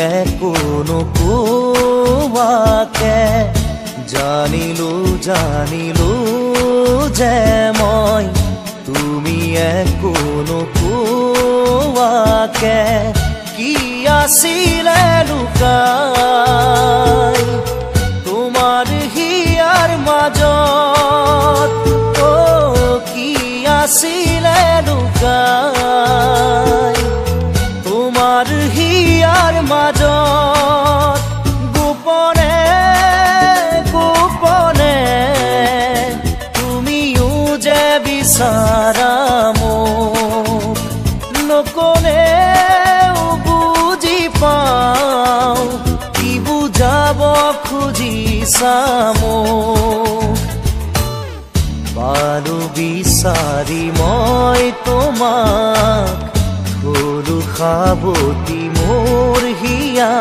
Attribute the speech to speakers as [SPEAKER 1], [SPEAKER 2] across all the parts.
[SPEAKER 1] একো নোকোৱাকে জানিলো যে মই তুমি একো নোকোৱাকে কি আছিলে লুকাই তোমাৰ হিয়াৰ মাজত কি আছিলে লুকাই তোমাৰ হিয়াৰ মাজত গোপনে গোপনে তুমিও যে বিচাৰা মোক নকলেও বুজি পাওঁ কি বুজাব খুজিছা মোক পালো বিচাৰি মই তোমাক গৰু সাৱতি মোৰ হিয়া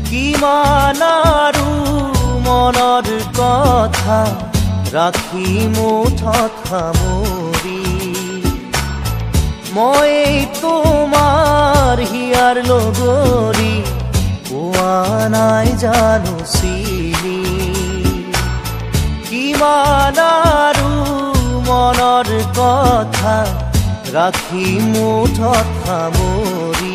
[SPEAKER 1] কিমান আৰু মনৰ কথা ৰাখি মুঠত সামৰি মই তোমাৰ হিয়াৰ লগৰী পোৱা নাই জানো চিনি কিমান আৰু মনৰ কথা ৰাখি মুঠত সামৰি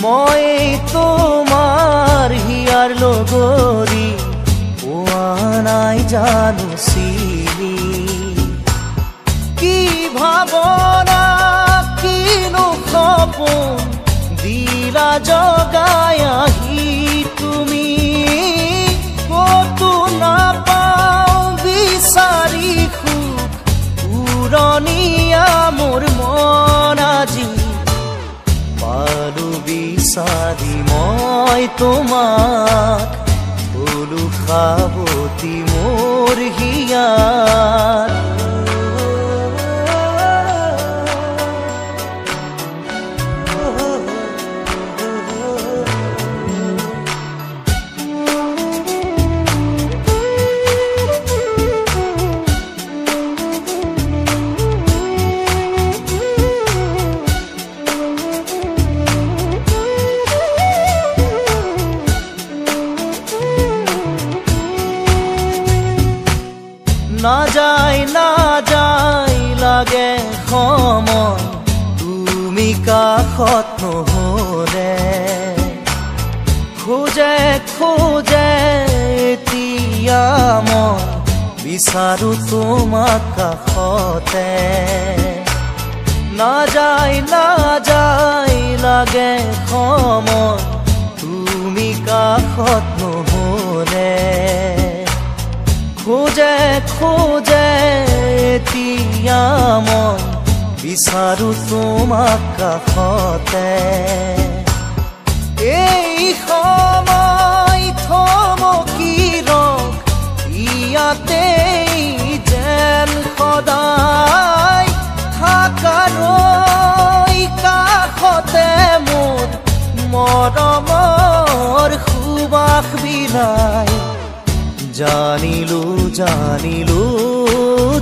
[SPEAKER 1] মই তোমাৰ হিয়াৰ লগৰী পোৱা নাই জানো চিনি কি ভাৱনা কিনো সপোন দিলা জগাই আহি তুমি কতো নাপাওঁ বিচাৰি সুখ উৰণীয়া মোৰ মন আজি পালো বিচাৰি মই তোমাক গৰু সাৱতি মোৰ হিয়াৰ নাযায় লাগে সময় তুমি কাষত নহলে খোজে এতিয়া মই বিচাৰো তোমাক কাষতে নাযায় লাগে সময় তুমি কাষত নহলে খোজে এতিয়া মই বিচাৰো তোমাক কাষতে এই সময় থমকি ৰখ ইয়াতে যেন সদায় থাকাৰ কাষতে মোৰ মৰমৰ সুবাস বিলাই জানিলো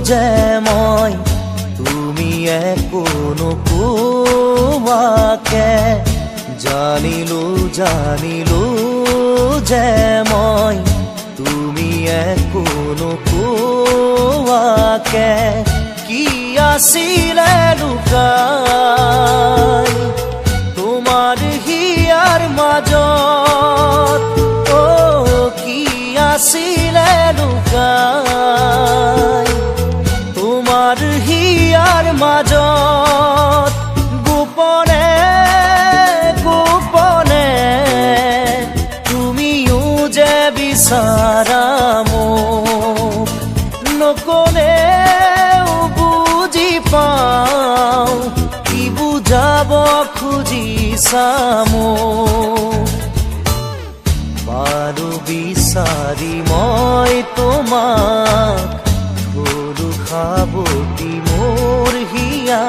[SPEAKER 1] যে মই তুমি একো নোকোৱাকে জানিলো যে মই তুমি একো নোকোৱাকে কি আছিলে লুকাই তোমাৰ হিয়াৰ মাজত কি আছিলে লুকাই তোমাৰ হিয়াৰ মাজত গোপনে গোপনে তুমিও যে বিচাৰা মোক নকলেও বুজি পাওঁ কি বুজাব খুজি দিছা মোক বাৰু বিচাৰি মই তোমাক গৰু খাবতি মোৰ হিয়া